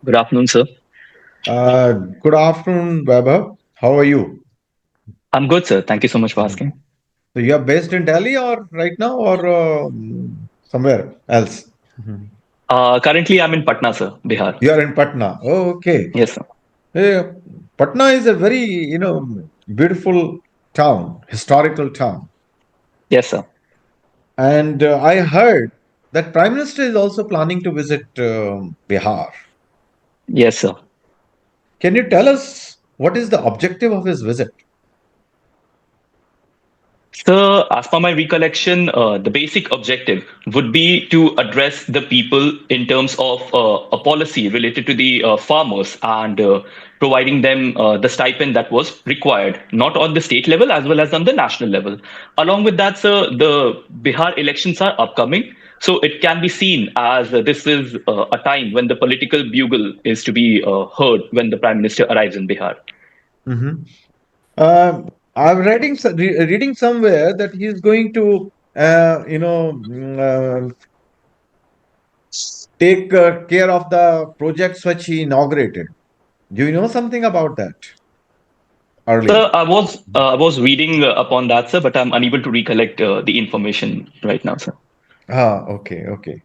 Good afternoon, sir. Good afternoon, Vaibhav. How are you? I'm good, sir. Thank you so much for Mhm. asking. So you are based in Delhi or right now or somewhere else? Mhm. Currently, I'm in Patna, sir, Bihar. You are in Patna. Oh, okay. Yes, sir. Eh, Patna is a very, beautiful town, historical town. Yes, sir. And I heard that Prime Minister is also planning to visit Bihar. Yes, sir. Can you tell us what is the objective of his visit? So, as per my recollection, the basic objective would be to address the people in terms of a policy related to the farmers and providing them the stipend that was required, not on the state level as well as on the national level. Along with that, sir, the Bihar elections are upcoming. So it can be seen as this is a time when the political bugle is to be heard when the Prime Minister arrives in Bihar. Mhm. I'm reading somewhere that he is going to, take care of the projects which he inaugurated. Do you know something about that earlier? Sir, I was reading upon that, sir, but I'm unable to recollect the information right now, sir. Ah, okay, okay.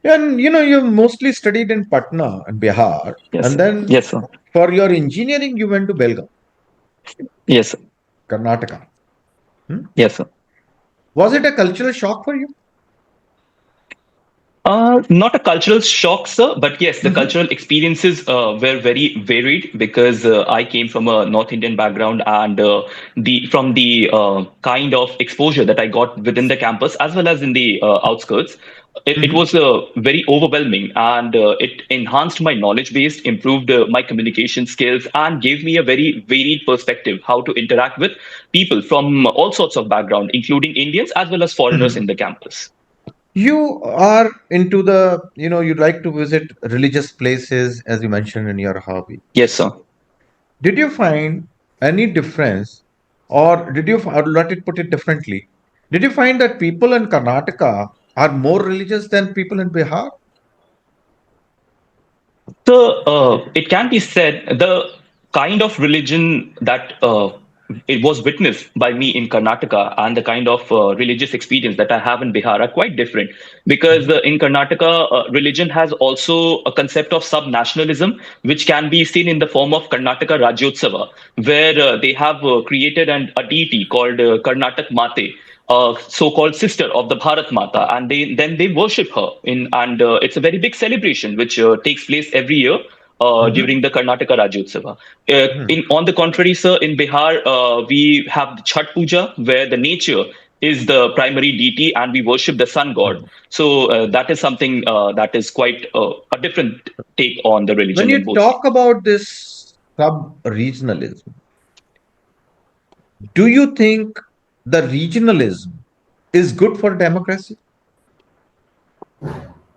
And you mostly studied in Patna and Bihar, Yes, and sir. then Yes, sir. for your engineering, you went to Belgaum, Yes, sir. Karnataka. Hmm? Yes, sir. Was it a cultural shock for you? Not a cultural shock, sir, but yes, the Mhm. cultural experiences were very varied because I came from a North Indian background, and the from the kind of exposure that I got within the campus as well as in the outskirts, it Mhm. was very overwhelming, and it enhanced my knowledge base, improved my communication skills, and gave me a very varied perspective how to interact with people from all sorts of background, including Indians as well as foreigners in Mhm. the campus. You are into the, you like to visit religious places, as you mentioned in your hobby. Yes, sir. Did you find any difference, or or let it put it differently? Did you find that people in Karnataka are more religious than people in Bihar? So it can be said the kind of religion that it was witnessed by me in Karnataka and the kind of religious experience that I have in Bihar are quite different because Mhm. in Karnataka, religion has also a concept of sub-nationalism, which can be seen in the form of Karnataka Rajyotsava, where they have created a deity called Karnatak Mate, so-called sister of the Bharat Mata, and they worship her in, and it's a very big celebration which takes place every year. During Mhm. the Karnataka Rajyotsava. Mhm. On the contrary, sir, in Bihar, we have the Chhat Puja, where the nature is the primary deity and we worship the sun god. Mhm. So that is something that is quite a different take on the When religion in you both. talk about this sub-regionalism, do you think the regionalism is good for democracy?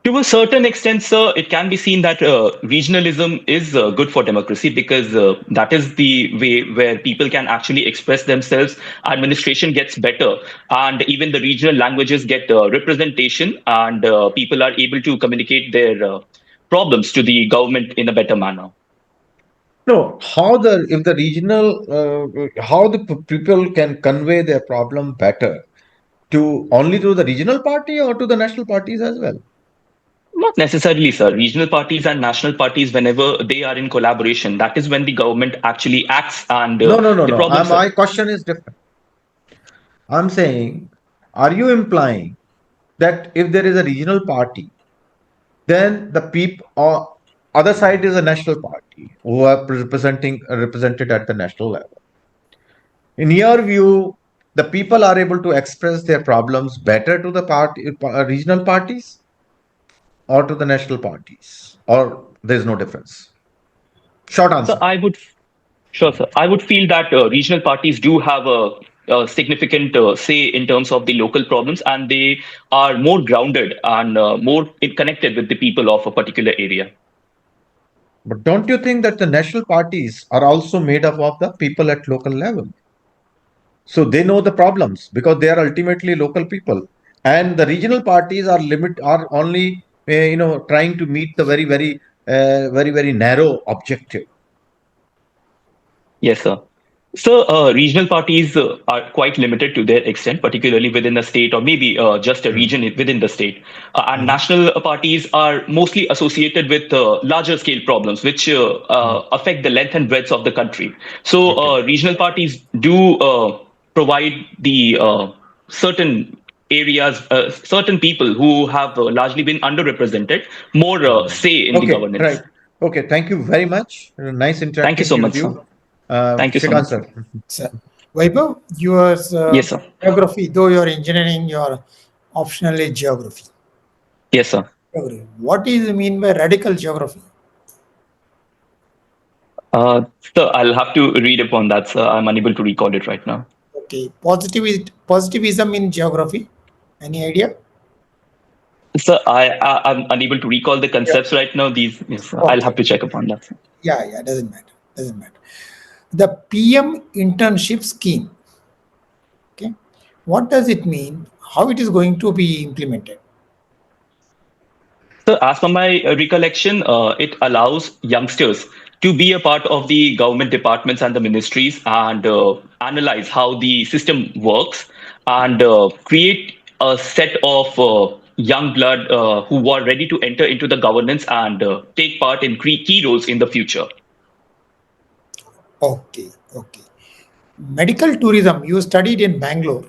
To a certain extent, sir, it can be seen that regionalism is good for democracy because that is the way where people can actually express themselves. Administration gets better, and even the regional languages get representation, and people are able to communicate their problems to the government in a better manner. No, if the regional, how the people can convey their problem better to only to the regional party or to the national parties as well? Not necessarily, sir. Regional parties and national parties, whenever they are in collaboration, that is when the government actually acts and No, no, no, the no. problems are. My question is different. I'm saying, are you implying that if there is a regional party, then the people or other side is a national party who are represented at the national level? In your view, the people are able to express their problems better to the regional parties or to the national parties, or there's no difference? Short So answer. I would Sure, sir. I would feel that regional parties do have a significant say in terms of the local problems, and they are more grounded and more connected with the people of a particular area. But don't you think that the national parties are also made up of the people at local level? So they know the problems because they are ultimately local people, and the regional parties are only trying to meet the very a very, very narrow objective. Yes, sir. So, regional parties are quite limited to their extent, particularly within the state or maybe just a region within the state. And Mhm. national parties are mostly associated with larger scale problems, which Mhm. affect the length and breadth of the country. So, Okay. regional parties do provide the certain areas, certain people who have largely been underrepresented, more say in the Okay, right. governance. Okay, thank you very much. Nice Thank you interacting so with much, sir. you. Thank you so Shrikant much, sir. sir. So, Vaibhav, yours Yes, sir. geography, though you're engineering, your optional is geography. Yes, sir. Geography. What is mean by radical geography? So I'll have to read upon that, sir. I'm unable to recall it right now. Okay, positivism in geography. Any idea? So I'm unable to recall the Yeah. concepts right now. These, yes, I'll have Okay. to check upon that, sir. Yeah, yeah, doesn't matter. Doesn't matter. The PM internship scheme. Okay, what does it mean? How it is going to be implemented? So as per my recollection, it allows youngsters to be a part of the government departments and the ministries and analyze how the system works and create a set of young blood who are ready to enter into the governance and take part in key roles in the future. Okay, okay. Medical tourism. You studied in Bangalore.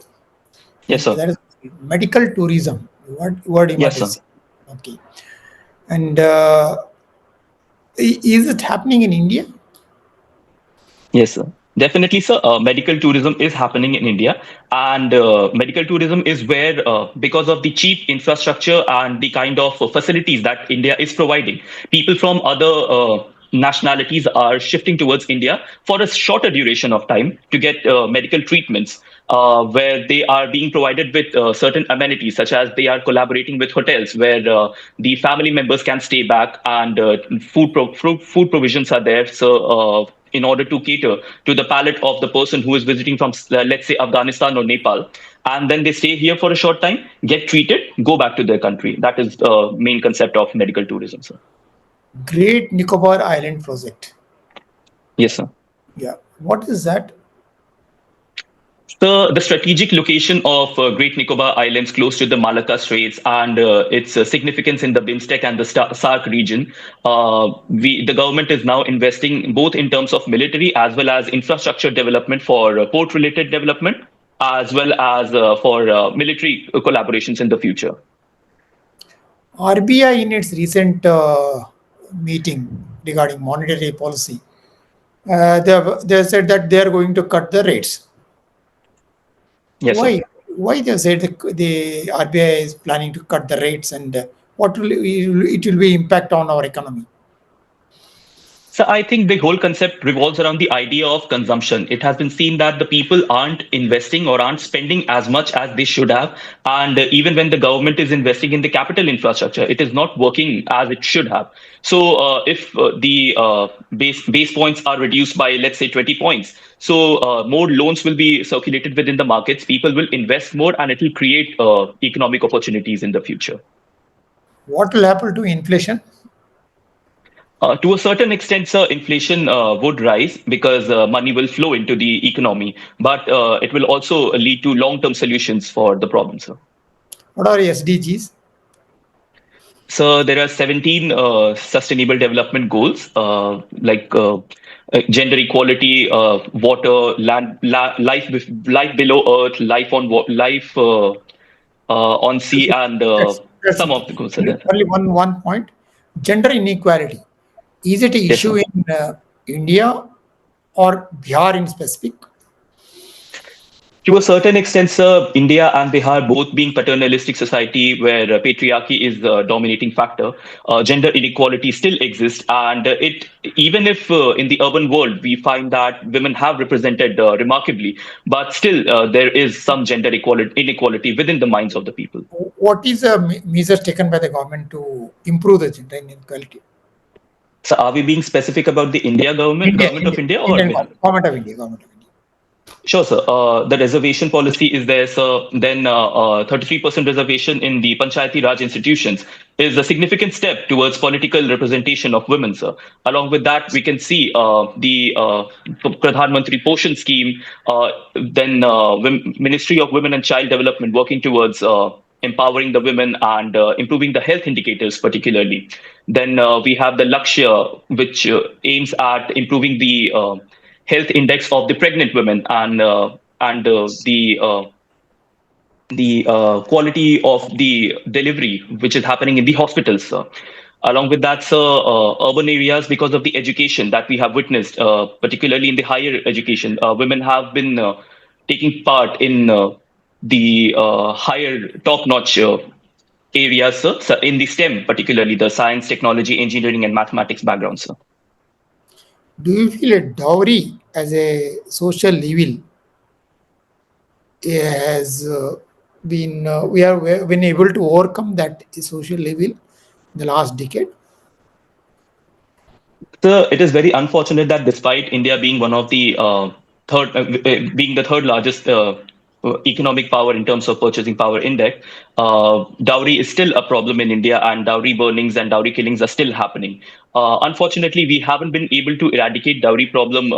Yes, sir. That is medical tourism. What word you Yes, might sir. say? Okay, and is it happening in India? Yes, sir. Definitely, sir. Medical tourism is happening in India, and medical tourism is where, because of the cheap infrastructure and the kind of facilities that India is providing, people from other nationalities are shifting towards India for a shorter duration of time to get medical treatments, where they are being provided with certain amenities, such as they are collaborating with hotels where the family members can stay back and food provisions are there. So. In order to cater to the palate of the person who is visiting from, let's say, Afghanistan or Nepal. And then they stay here for a short time, get treated, go back to their country. That is the main concept of medical tourism, sir. Great Nicobar Island project. Yes, sir. Yeah. What is that? The strategic location of Great Nicobar Islands close to the Malacca Straits and its significance in the BIMSTEC and the SARC region, the government is now investing both in terms of military as well as infrastructure development for port-related development, as well as for military collaborations in the future. RBI in its recent meeting regarding monetary policy, they said that they are going to cut the rates. Yes, sir. Why? Why they said the RBI is planning to cut the rates and what will it will be impact on our economy? So I think the whole concept revolves around the idea of consumption. It has been seen that the people aren't investing or aren't spending as much as they should have. And even when the government is investing in the capital infrastructure, it is not working as it should have. So if the base points are reduced by, let's say, 20 points, so more loans will be circulated within the markets. People will invest more and it will create economic opportunities in the future. What will happen to inflation? To a certain extent, sir, inflation would rise because money will flow into the economy, but it will also lead to long-term solutions for the problem, sir. What are SDGs? So there are 17 sustainable development goals, like gender equality, water, land, life below earth, life on sea, and That's some of the goals are only there. only one point. Gender inequality. Is it an Yes, issue sir. in India or Bihar in specific? To a certain extent, sir, India and Bihar both being paternalistic society where patriarchy is the dominating factor, gender inequality still exists, and it even if in the urban world we find that women have represented remarkably, but still there is some gender inequality within the minds of the people. What is the measures taken by the government to improve the gender inequality? So, are we being specific about the India government, India, government of India, India, or Indian Bihar? government of India, government of India. Sure, sir. The reservation policy is there, sir. Then 33% reservation in the Panchayati Raj institutions is a significant step towards political representation of women, sir. Along with that, we can see the Pradhan Mantri Poshan scheme, then Ministry of Women and Child Development working towards empowering the women and improving the health indicators, particularly. Then we have the Lakshya, which aims at improving the health index of the pregnant women and the quality of the delivery which is happening in the hospitals. Along with that, sir, urban areas, because of the education that we have witnessed, particularly in the higher education, women have been taking part in the higher top-notch areas, sir, so in the STEM, particularly the science, technology, engineering, and mathematics background, sir. Do you feel a dowry as a social evil has been we have been able to overcome that social evil in the last decade? So it is very unfortunate that despite India being one of the being the third largest economic power in terms of purchasing power index, dowry is still a problem in India, and dowry burnings and dowry killings are still happening. Unfortunately, we haven't been able to eradicate dowry problem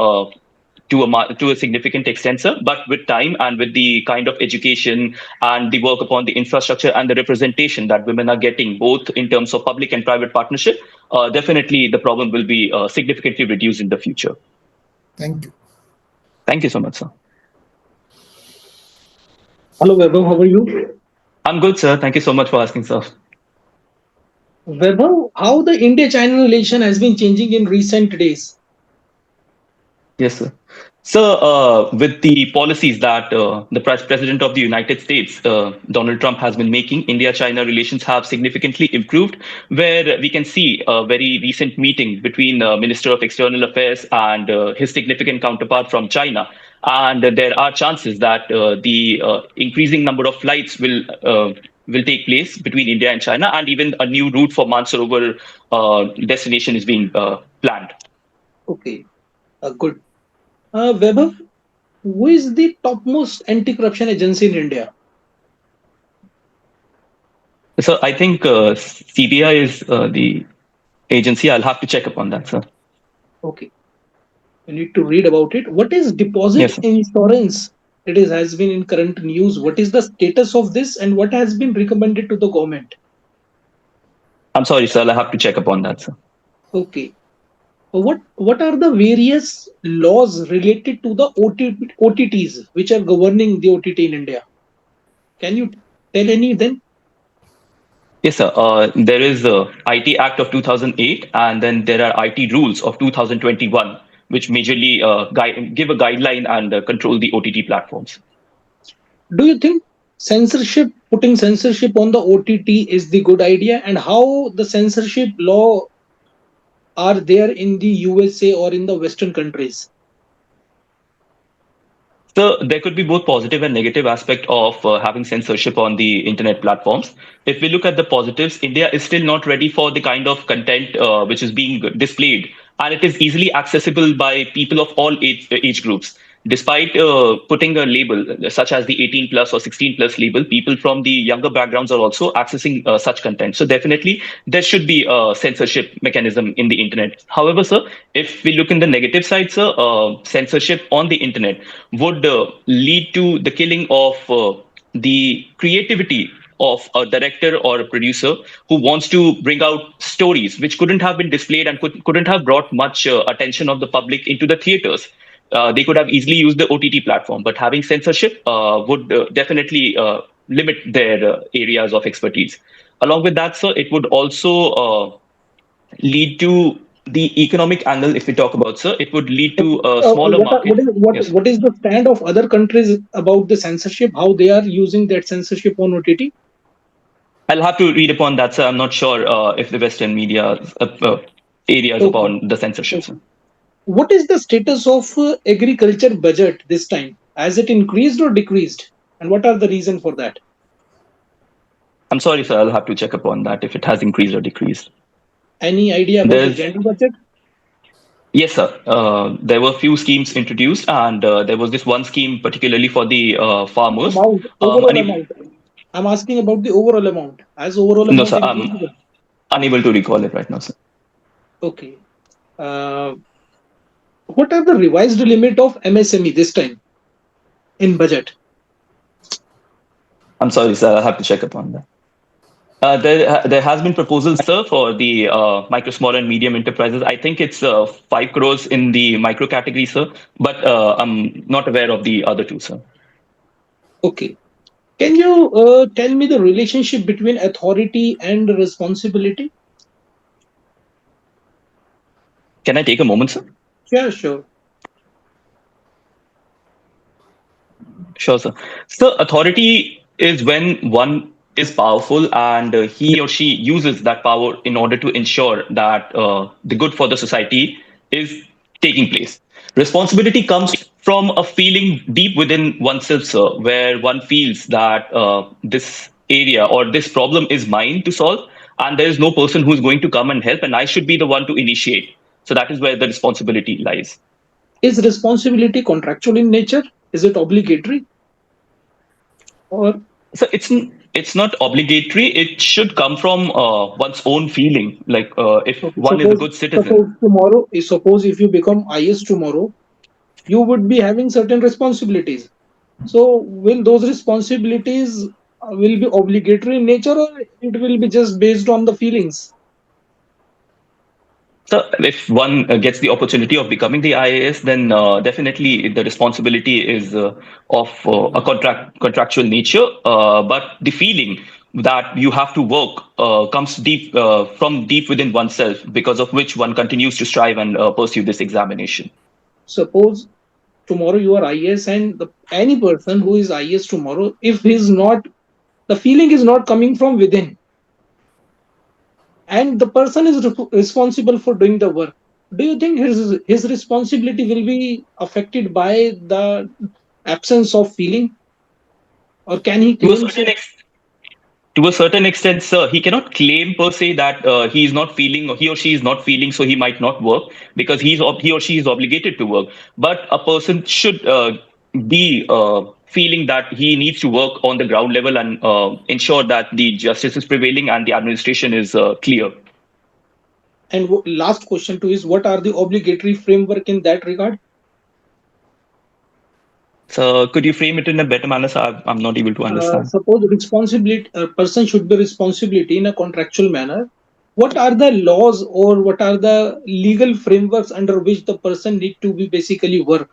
to a significant extent, sir. But with time and with the kind of education and the work upon the infrastructure and the representation that women are getting, both in terms of public and private partnership, definitely the problem will be significantly reduced in the future. Thank you. Thank you so much, sir. Hello, Vaibhav. How are you? I'm good, sir. Thank you so much for asking, sir. Vaibhav, how the India-China relation has been changing in recent days? Yes, sir. So, with the policies that the President of the United States, Donald Trump, has been making, India-China relations have significantly improved, where we can see a very recent meeting between Minister of External Affairs and his significant counterpart from China. And there are chances that the increasing number of flights will take place between India and China, and even a new route for Mansarovar destination is being planned. Okay, good. Vaibhav, who is the topmost anti-corruption agency in India? So I think CBI is the agency. I'll have to check upon that, sir. Okay, you need to read about it. What is Yes, deposit sir. insurance? It is has been in current news. What is the status of this, and what has been recommended to the government? I'm sorry, sir. I'll have to check upon that, sir. Okay, what are the various laws related to the OTTs which are governing the OTT in India? Can you tell any then? Yes, sir. There is the IT Act of 2008, and then there are IT rules of 2021, which majorly give a guideline and control the OTT platforms. Do you think putting censorship on the OTT is the good idea, and how the censorship law are there in the USA or in the Western countries? So there could be both positive and negative aspect of having censorship on the internet platforms. If we look at the positives, India is still not ready for the kind of content which is being displayed, and it is easily accessible by people of all age groups. Despite putting a label such as the 18 plus or 16 plus label, people from the younger backgrounds are also accessing such content. So definitely there should be a censorship mechanism in the internet. However, sir, if we look in the negative side, sir, censorship on the internet would lead to the killing of the creativity of a director or a producer who wants to bring out stories which couldn't have been displayed and couldn't have brought much attention of the public into the theaters. They could have easily used the OTT platform, but having censorship would definitely limit their areas of expertise. Along with that, sir, it would also lead to the economic angle. If we talk about, sir, it would lead to a smaller What, market. Yes, sir. what is the stand of other countries about the censorship? How they are using that censorship on OTT? I'll have to read upon that, sir. I'm not sure if the Western media areas Okay. upon the censorship, sir. What is the status of agriculture budget this time? Has it increased or decreased? And what are the reason for that? I'm sorry, sir. I'll have to check upon that if it has increased or decreased. Any idea about the There's general budget? Yes, sir. There were few schemes introduced, and there was this one scheme particularly for the farmers. Amount, Um, overall and amount. I'm asking about the overall amount. Has overall no, amount sir, I'm increased? unable to recall it right now, sir. Okay. Uh, what are the revised limit of MSME this time in budget? I'm sorry, sir. I have to check upon that. There has been proposals, sir, for the micro, small, and medium enterprises. I think it's 5 crores in the micro category, sir, but I'm not aware of the other two, sir. Okay. Can you tell me the relationship between authority and responsibility? Can I take a moment, sir? Yeah, sure. Sure, sir. So, authority is when one is powerful and he or she uses that power in order to ensure that the good for the society is taking place. Responsibility comes from a feeling deep within oneself, sir, where one feels that this area or this problem is mine to solve, and there is no person who is going to come and help, and I should be the one to initiate. So, that is where the responsibility lies. Is responsibility contractual in nature? Is it obligatory? Or So it's not obligatory. It should come from one's own feeling. Like if okay, one is a good citizen. suppose if you become IS tomorrow, you would be having certain responsibilities. So will those responsibilities will be obligatory in nature, or it will be just based on the feelings? So if one gets the opportunity of becoming the IAS, then definitely the responsibility is of a contractual nature. But the feeling that you have to work comes deep from deep within oneself, because of which one continues to strive and pursue this examination. Suppose tomorrow you are IS, and any person who is IS tomorrow, if he's not, the feeling is not coming from within, and the person is responsible for doing the work, do you think his responsibility will be affected by the absence of feeling, or can he To a claim certain so? extent, to a certain extent, sir, he cannot claim per se that he is not feeling, or he or she is not feeling, so he might not work, because he or she is obligated to work. But a person should be feeling that he needs to work on the ground level and ensure that the justice is prevailing and the administration is clear. And last question too is, what are the obligatory framework in that regard? So, could you frame it in a better manner, sir? I'm not able to understand. Suppose responsibility, a person should be responsibility in a contractual manner. What are the laws, or what are the legal frameworks under which the person need to be basically work?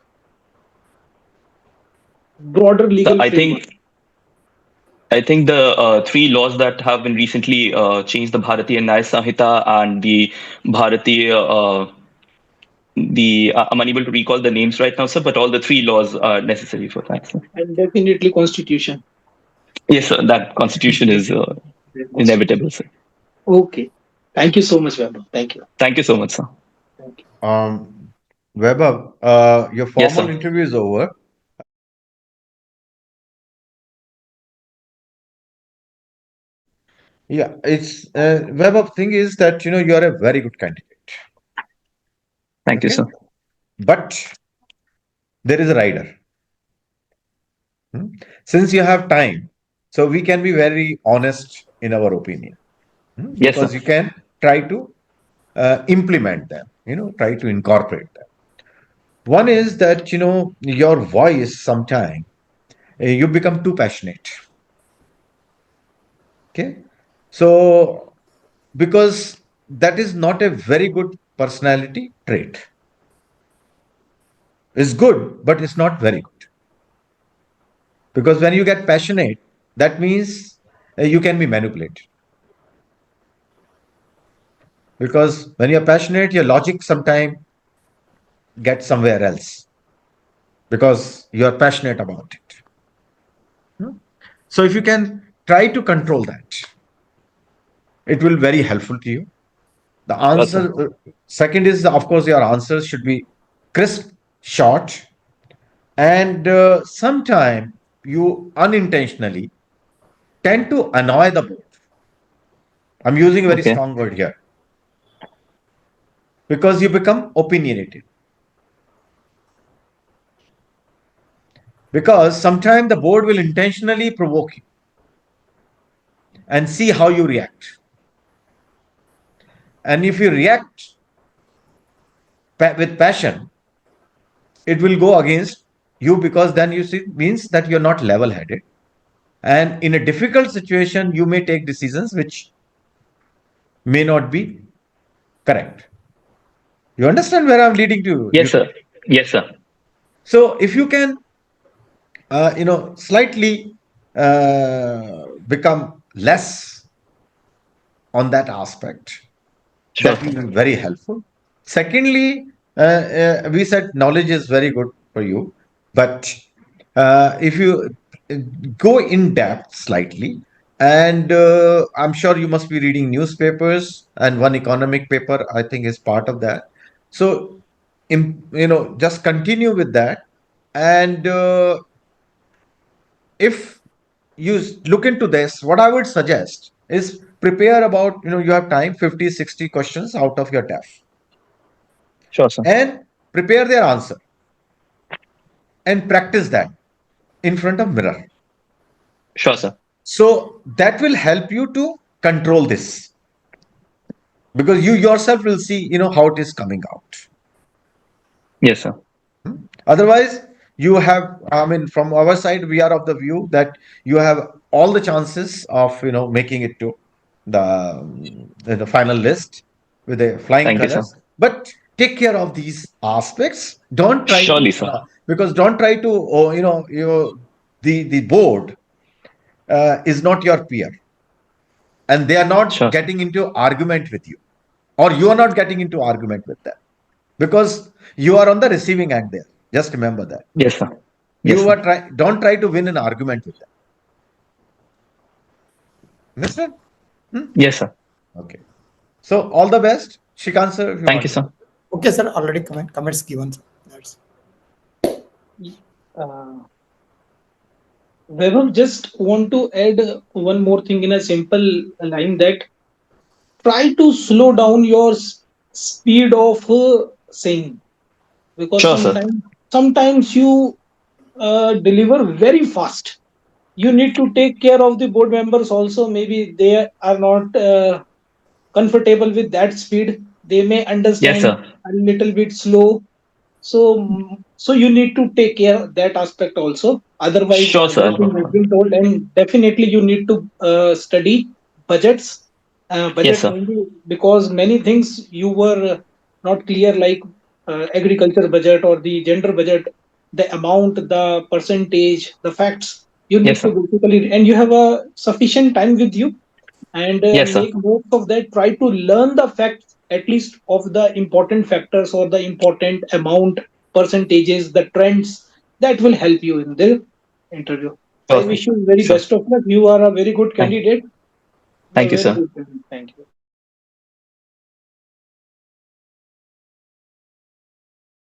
Broader So, legal framework. I think the three laws that have been recently changed, the Bharatiya Nyaya Samhita and the Bharatiya the I'm unable to recall the names right now, sir, but all the three laws are necessary for that, sir. And definitely constitution. Yes, sir, that constitution is inevitable, sir. Okay. Thank you so much, Vaibhav. Thank you. Thank you so much, sir. Thank you. Vaibhav, your Yes, formal sir. interview is over. Yeah, it's Vaibhav. Thing is that you are a very good candidate. Thank you, Okay, sir. but there is a rider. Hmm? Since you have time, so we can be very honest in our opinion. Yes, sir. Because you can try to implement them. Try to incorporate them. One is that your voice sometime you become too passionate. Okay, so because that is not a very good personality trait. It's good, but it's not very good. Because when you get passionate, that means you can be manipulated. Because when you're passionate, your logic sometimes gets somewhere else because you're passionate about it. So if you can try to control that, it will very helpful to you. The Sure, sir. answer, second is, of course, your answers should be crisp, short, and sometime you unintentionally tend to annoy the board. I'm using a very Okay. strong word here because you become opinionated. Because sometimes the board will intentionally provoke you and see how you react. And if you react with passion, it will go against you, because then you see means that you're not level headed. And in a difficult situation, you may take decisions which may not be correct. You understand where I'm leading to? Yes, sir. Yes, sir. So if you can, slightly become less on that aspect, Sure, that sir. will be very helpful. Secondly, we said knowledge is very good for you, but if you go in depth slightly, and I'm sure you must be reading newspapers, and one economic paper I think is part of that. So, just continue with that, and if you look into this, what I would suggest is prepare about, you have time, 50, 60 questions out of your DAF, Sure, sir. and prepare their answer and practice that in front of mirror. Sure, sir. So that will help you to control this, because you yourself will see, how it is coming out. Yes, sir. Otherwise, you have, I mean, from our side, we are of the view that you have all the chances of, making it to the final list with the flying Thank you, sir. colors. But take care of these aspects. Don't try to, Surely, sir. because don't try to, the board is not your peer, and they are not Sure, sir. getting into argument with you, or you are not getting into argument with them, because you are on the receiving end there. Just remember that. Yes, sir. Yes, You sir. are don't try to win an argument with them. Understand? Yes, sir. Okay. So all the best. Shikant sir, if you Thank you, want sir. to. Okay, sir. Already comments given. Sir. That's Uh, Vaibhav, just want to add one more thing in a simple line, that try to slow down your speed of saying, because Sure, sir. sometimes you deliver very fast. You need to take care of the board members also. Maybe they are not comfortable with that speed. They may Yes, understand sir. a little bit slow. So you need to take care of that aspect also. Otherwise, Sure, sir. I'll everything work has on been told, and definitely you need to study budgets, it. Yes, budget sir. friendly, because many things you were not clear, like agriculture budget or the gender budget, the amount, the percentage, the facts. You Yes, need to sir. basically, and you have a sufficient time with you, and Yes, sir. make notes of that. Try to learn the facts, at least of the important factors or the important amount, percentages, the trends, that will help you in the interview. I Sure, sir. wish you very Sure. best of luck. You are a very good Thank, candidate. thank you, Very sir. good candidate. Thank you.